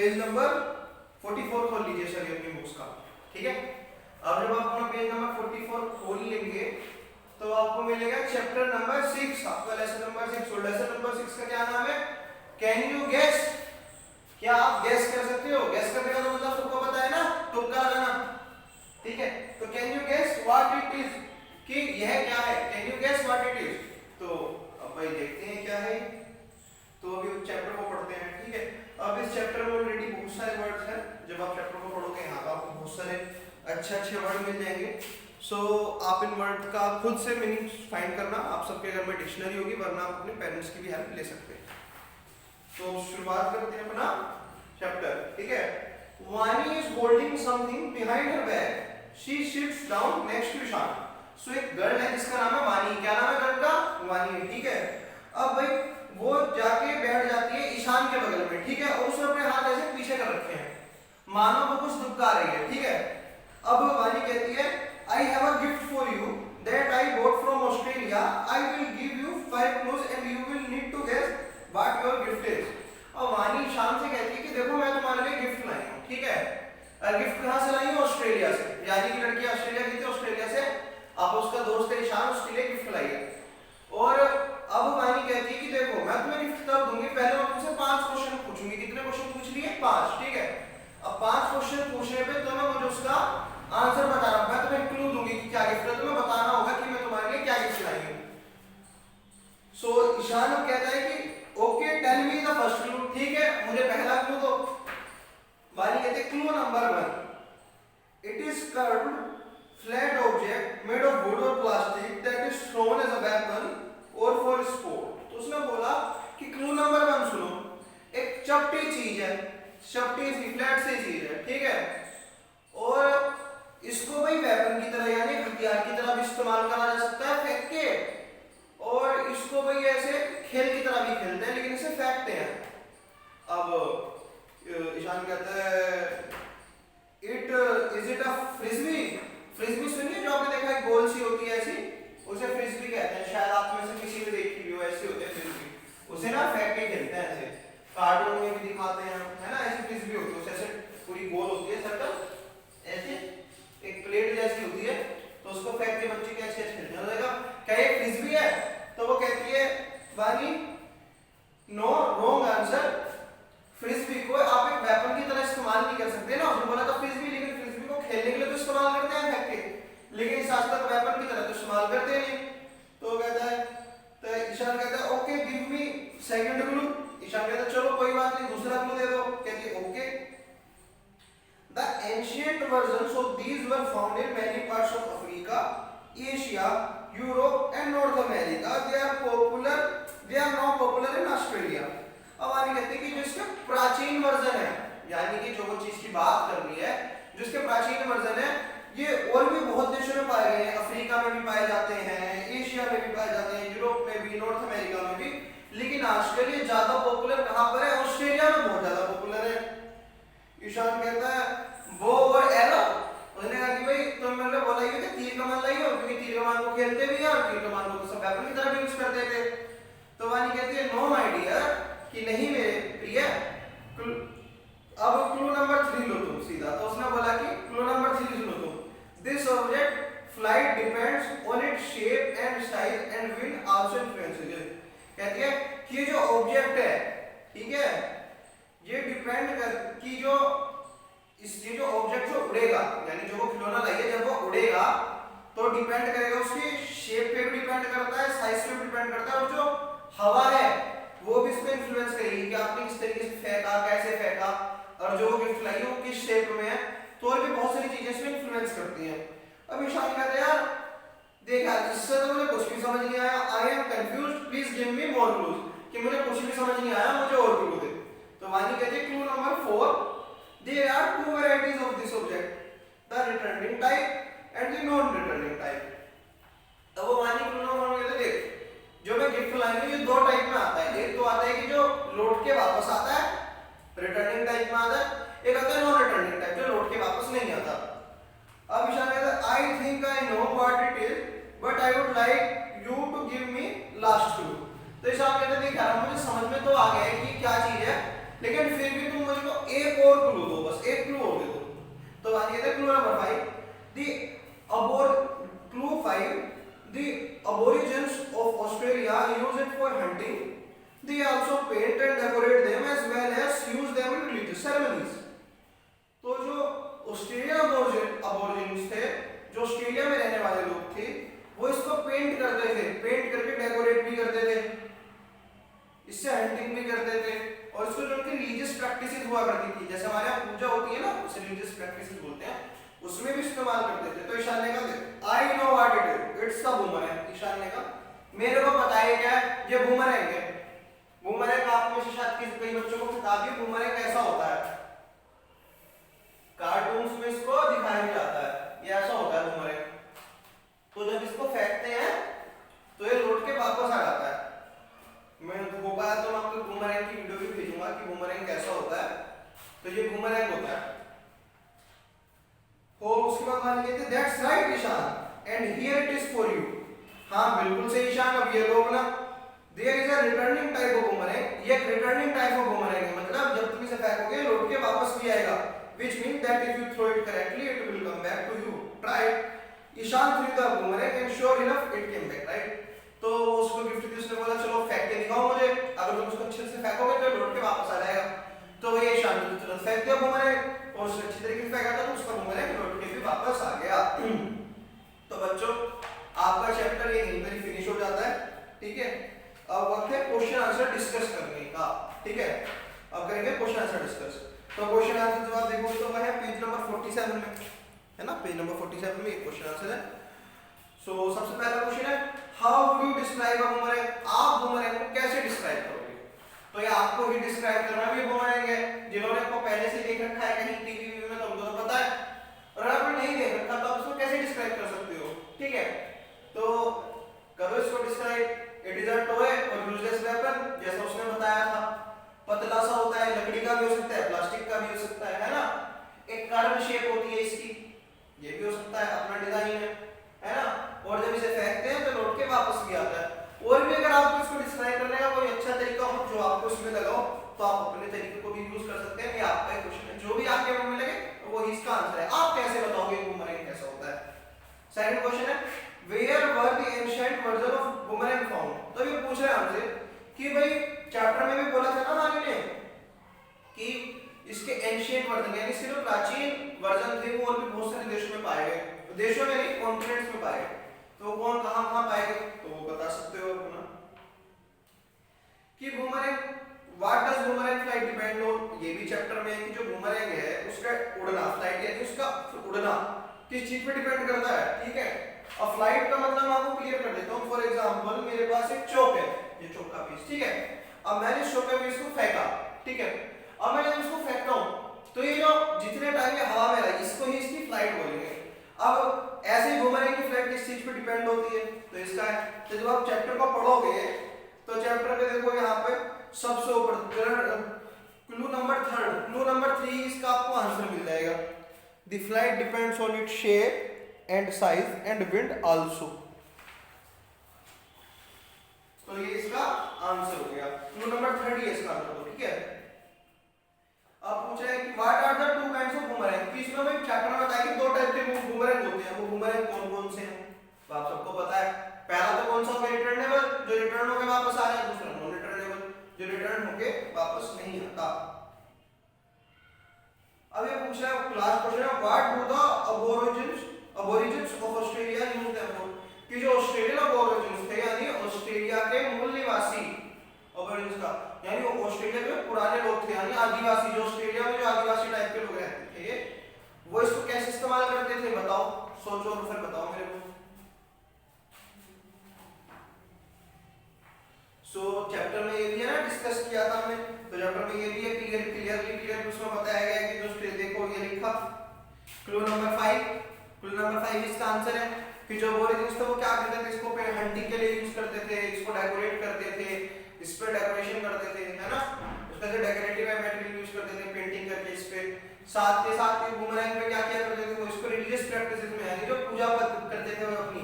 Page number 44 खोल लीजिए sir अपनी बुक्स का, ठीक है। अब जब आप अपना पेज नंबर 44 खोल लेंगे तो आपको मिलेगा चैप्टर नंबर 6, आपका लेसन नंबर 6। और लेसन नंबर 6 का क्या नाम है? Can you guess? क्या आप गेस कर सकते हो? गेस करने का तो मतलब सबको पता है ना, तुक्का लगाना, ठीक है। तो can you guess what it is, कि यह क्या है? Can you guess what it is? तो अब भाई देखते हैं क्या है। तो अभी उस चैप्टर को पढ़ते हैं, ठीक है। अब इस चैप्टर में ऑलरेडी बहुत सारे वर्ड्स हैं। जब आप चैप्टर को पढ़ोगे यहाँ पर आपको बहुत सारे अच्छे वर्ड मिल जाएंगे। सो आप इन वर्ड का खुद से मीनिंग फाइंड करना, आप सबके घर में डिक्शनरी होगी, वरना आप अपने पेरेंट्स की भी हेल्प ले सकते हैं। तो शुरुआत करते हैं अपना चैप्टर, ठीक है। Vani is holding something behind her back, she sits down next to Ishaan. So एक गर्ल है जिसका नाम है वानी। क्या नाम है गर्ल का? वानी, ठीक है। अब भाई वो जाके बैठ जाती है ईशान के बगल में, ठीक है। और उसने अपने हाथ ऐसे पीछे कर रखे हैं, मानो वो कुछ दुबका रही है, ठीक है। अब वानी कहती है I have a gift for you that I bought from Australia, I will give you 5 clues and you will need to guess what your gift is. और वानी ईशान से कहती है कि देखो मैं तुम्हारे लिए गिफ्ट लाई हूं, ठीक है। और गिफ्ट कहां से लाई हूं? ऑस्ट्रेलिया से। यानी कि लड़की ऑस्ट्रेलिया गई थी, ऑस्ट्रेलिया से अब उसका दोस्त है ईशान, उसके लिए गिफ्ट लाई है। और अब वानी कहती है कि देखो मैं तुम्हें गिफ्ट तब दूंगी, पहले मैं तुमसे 5 क्वेश्चन पूछूंगी। कितने क्वेश्चन पूछ लिए? 5, ठीक है। अब 5 क्वेश्चन पूछने पे तुम्हें मुझे उसका आंसर बताना, मैं तुम्हें क्लू दूंगी कि क्या गिफ्ट है, तुम्हें बताना होगा कि मैं तुम्हारे लिए क्या गिफ्ट लाई हूं। सो ईशान कहता है कि okay tell me the first clue, ठीक है मुझे पहला क्लू दो। वानी कहते हैं clue number 1, it is curved flat object made of wood और plastic that is thrown as a weapon और फॉर स्पोर्ट। तो उसने बोला कि क्लू नंबर 1 सुनो, एक चपटी चीज है, चपटी सी फ्लैट सी चीज है, ठीक है। और इसको भाई वेपन की तरह यानी हथियार की तरह भी इस्तेमाल करा जा सकता है फेंक के, और इसको भाई ऐसे खेल की तरह भी खेलते हैं, लेकिन इसे फेंकते हैं। अब ईशान कहता है is it a frisbee? Frisbee सुनिए, जो आपने देखा है गोल सी होती है ऐसी, उसे फ्रिस्बी कहते हैं। शायद आप में से किसी ने देखी हो, ऐसी होते हैं फ्रिस्बी, उसे ना फेंक के खेलते हैं ऐसे, कार्टून में भी दिखाते हैं, है ना। ऐसी फ्रिस्बी होती है, उसे ऐसे पूरी गोल होती है सर्कल, ऐसे एक प्लेट जैसी होती है, तो उसको फेंक के बच्चे कैसे ऐसे खेलते हैं। देखा क्या ये फ्रिस्बी है? तो वो कहती है वानी नो, रॉन्ग आंसर। फ्रिस्बी को आप एक वेपन की तरह इस्तेमाल नहीं कर सकते ना। उसने बोला था फ्रिस्बी, लेकिन फ्रिस्बी को खेलने के लिए तो इस्तेमाल करते हैं फेंक के, लेकिन इस आज तक वेपन की तरह तो इस्तेमाल करते नहीं। तो कहता है, तो ईशान कहता है okay give me second clue. Ishan कहता है चलो कोई बात नहीं, दूसरा क्लू दे दो। कहती है okay the ancient versions of these were found in many parts of Africa, Asia, Europe and North America, they are now popular in Australia. अब आगे कहते हैं कि जो इसके प्राचीन वर्जन है, यानी कि जो वो चीज की बात करनी है, जो इसके प्राचीन वर्जन है, ये और भी बहुत देशों में पाए गए हैं। अफ्रीका में भी पाए जाते हैं, एशिया में भी पाए जाते हैं, यूरोप में भी, नॉर्थ अमेरिका में भी, लेकिन आजकल ये ज्यादा पॉपुलर कहां पर है? ऑस्ट्रेलिया में बहुत ज्यादा पॉपुलर है। ईशान कहता है वो और एरो। उसने कहा कि भाई तुम मैंने बोला ये कि तीर कमान लाई हो, क्योंकि तीर कमान को खेलते भी हैं और तीर कमान को सब वेपन की तरह भी यूज करते थे। तो वानी कहती है नो माय डियर, कि नहीं मेरे प्रिय। अब क्लू नंबर 3 लो तुम सीधा। तो उसने बोला कि क्लू नंबर 3 सुनो तुम, this object flight depends on its shape and size and wind also influences it. कहती है कि ये जो ऑब्जेक्ट है, ठीक है, ये डिपेंड कर कि जो ये जो ऑब्जेक्ट जो उड़ेगा, यानी जो वो खिलौना लाई है, जब वो उड़ेगा तो डिपेंड करेगा उसकी शेप पे भी डिपेंड करता है, साइज पे भी डिपेंड करता है, और जो हवा है वो भी इस पे इन्फ्लुएंस करेगी कि आपने किस तरीके से फेंका, कैसे फेंका, और जो गिफ्ट लाई है वो किस शेप में है। तो और भी बहुत सारी चीजें इसमें इन्फ्लुएंस करती हैं। अब ईशान कहते हैं यार देख यार इससे तो मुझे कुछ भी समझ नहीं आया, I am confused, please give me more clues, कि मुझे कुछ भी समझ नहीं आया, मुझे और क्लू दे। तो वानी कहती है clue number 4, there are 2 varieties of this object, the returning type and the non returning type। तो वो वानी क्लू नंबर कहते देख जो मैं गिफ्ट लाई हूं ये 2 टाइप में आता है। एक तो आता है कि जो लौट के वापस आता है, रिटर्निंग टाइप में आता है, एक आता है नॉन रिटर्निंग टाइप, जो लौट के वापस नहीं आता। अब ईशान कहता है I think I know what it is but I would like you to give me last clue. तो ईशान कहते देख यार मुझे समझ में तो आ गया है कि क्या चीज है, लेकिन फिर भी तुम मुझको एक और क्लू दो, बस एक क्लू और दे दो। तो आगे था clue number 5, the clue 5, the aborigines of Australia use it for hunting. They also paint and decorate them as well as use them in religious ceremonies. तो जो ऑस्ट्रेलिया अबोरिजिन्स थे, जो ऑस्ट्रेलिया में रहने वाले लोग थे, वो इसको पेंट करते थे, पेंट करके डेकोरेट भी करते थे, इससे हंटिंग भी करते थे, और इसको जो उनकी रिलीजियस प्रैक्टिसेस हुआ करती थी, जैसे हमारे यहाँ पूजा होती है ना, उसे रिलीजियस प्रैक्टिसेस बोलते हैं, उसमें भी इस्तेमाल करते थे। तो ईशान ने कहा I know what it is, it's a boomerang. Ishan ने कहा मेरे को पता है क्या है, ये बूमरैंग है। बूमरैंग आप में से शायद किसी कई बच्चों को किताब है बूमरैंग कैसा होता है, कार्टून्स में इसको दिखाया भी जाता है, ये ऐसा होता है बूमरैंग। तो जब इसको फेंकते हैं तो ये लौट के वापस आ जाता है। मैं हो पाया तो मैं आपको बूमरैंग की वीडियो भी भेजूंगा कि बूमरैंग कैसा होता है। तो ये बूमरैंग होता है। और उसके बाद मान लेते that's right Ishan and here it is for you. हाँ बिल्कुल सही ईशान। अब ये लोग ना there is a returning type of boomerang, ये एक रिटर्निंग टाइप ऑफ बूमरैंग है, मतलब जब तुम इसे फेंकोगे लौट के वापस भी आएगा, which means that if you throw it correctly it will come back to you. Try it. Ishan threw the boomerang and sure enough it came back, right? तो उसको गिफ्ट दी, उसने बोला चलो फेंक के दिखाओ मुझे, अगर तुम उसको अच्छे से फेंकोगे तो लौट के वापस आ जाएगा। तो ये ईशान ने तुरंत फेंक दिया बूमरैंग और उसने अच्छी तरीके से फेंका था तो उसका बूमरैंग लौट के भी वापस आ गया। तो बच्चों आपका चैप्टर ये यहीं पर फिनिश हो जाता है, ठीक है। अब वक्त है क्वेश्चन आंसर डिस्कस करने का, ठीक है। अब करेंगे क्वेश्चन आंसर डिस्कस। तो क्वेश्चन आंसर जवाब देखो तो वह है पेज नंबर 47 में, है ना, पेज नंबर 47 में एक क्वेश्चन आंसर है। सो सबसे पहला क्वेश्चन है how would you describe a boomerang, आप बूमरैंग को कैसे डिस्क्राइब करोगे। तो ये आपको ही डिस्क्राइब करना भी बूमरैंग है, जिन्होंने आपको पहले से देख रखा है कहीं टीवी में तो उनको तो पता है, और अगर आपने नहीं देख रखा तो आप उसको कैसे डिस्क्राइब कर सकते हो, ठीक है। तो करो इसको describe. It is a toy और यूजलेस वेपन, जैसा उसने बताया था, पतला सा होता है, लकड़ी का भी हो सकता है, प्लास्टिक का भी हो सकता है ना। एक कर्व शेप होती है इसकी, ये भी हो सकता है, अपना डिजाइन है ना। और जब इसे फेंकते हैं तो लौट के वापस भी आता है। और भी अगर आपको इसको डिस्क्राइब करने का कोई अच्छा तरीका हो जो आपको इसमें लगाओ तो आप अपने तरीके को भी यूज कर सकते हैं। ये आपका क्वेश्चन है, जो भी आपके मन में लगे वो इसका आंसर है। आप कैसे बताओगे बूमरैंग कैसा होता है। सेकंड क्वेश्चन है where were the ancient version of boomerang found. तो ये पूछ रहे हैं हमसे कि भाई चैप्टर में भी बोला था ना हमारे ने कि इसके एंशिएंट वर्जन यानी इसके जो प्राचीन वर्जन थे वो और भी बहुत सारे देशों में पाए गए, देशों में नहीं कॉन्टिनेंट्स में पाए गए। तो वो कौन कहां-कहां पाए गए तो वो बता सकते हो अपना कि boomerang what does boomerang flight depend on. ये भी चैप्टर में है कि जो बूमरैंग है उसका उड़ना, फ्लाइट यानी उसका उड़ना किस चीज पे डिपेंड करता है, ठीक है। अब फ्लाइट का मतलब मैं आपको क्लियर कर देता हूं। फॉर एग्जांपल मेरे पास एक चौक है, ये चौक का पीस, ठीक है। अब मैंने इस चौक के पीस को फेंका, ठीक है। अब मैं जब इसको फेंकता हूं तो ये जो जितने टाइम ये हवा में रही इसको ही इसकी फ्लाइट बोलेंगे। अब ऐसे ही बूमरैंग की फ्लाइट किस चीज पे डिपेंड होती है तो इसका है। तो जब आप चैप्टर को पढ़ोगे तो चैप्टर पे देखो यहाँ पे सबसे ऊपर क्लू नंबर 3 इसका आपको आंसर मिल जाएगा। The flight depends on its shape and size and wind also. तो ये इसका आंसर हो गया। क्लू नंबर 3 इसका आंसर, ठीक है। अब पूछ रहे हैं कि what are the two kinds of boomerang. तो इसमें भाई चैप्टर में बताया कि दो टाइप के बूमरैंग होते हैं। वो बूमरैंग कौन-कौन से हैं तो आप सबको पता है। पहला तो कौन सा होगा रिटर्नेबल, जो रिटर्न होके वापस आ जाए। दूसरा नॉन रिटर्नेबल, जो रिटर्न होके वापस नहीं आता। अब ये पूछ रहा है क्लास क्वेश्चन है what do the Aborigines of Australia use them for. कि जो ऑस्ट्रेलियन अबोरिजिन्स थे यानी ऑस्ट्रेलिया के मूल निवासी अबोरिजिन्स का यानी वो ऑस्ट्रेलिया के पुराने लोग थे यानी आदिवासी, जो ऑस्ट्रेलिया में जो आदिवासी टाइप के लोग रहते थे वो इसको कैसे इस्तेमाल करते थे बताओ, सोचो और फिर बताओ मेरे को। सो चैप्टर में ये भी है ना डिस्कस किया था हमने। तो चैप्टर में ये भी है क्लियरली उसमें बताया गया है कि जो देखो ये लिखा क्लू नंबर 5 इसका आंसर है कि जो अबोरिजिन्स थे वो क्या करते थे, इसको हंटिंग के लिए यूज करते थे, इसको डेकोरेट करते थे, इस पे डेकोरेशन करते थे, है ना। उसका जो डेकोरेटिव मटेरियल यूज करते थे पेंटिंग करके इस पे। साथ के साथ बूमरैंग पे क्या किया करते थे वो इसको रिलीजियस प्रैक्टिसेस में यानी जो पूजा करते थे वो अपनी,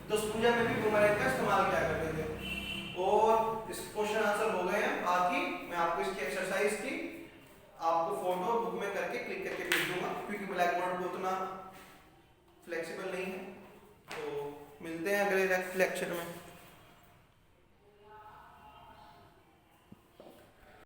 तो उस पूजा में भी बूमरैंग का इस्तेमाल किया करते थे। और इस क्वेश्चन आंसर हो गए हैं। बाकी मैं आपको इसकी एक्सरसाइज की क्योंकि ब्लैक बोर्ड उतना फ्लेक्सिबल नहीं है। तो मिलते हैं अगले लेक्चर में।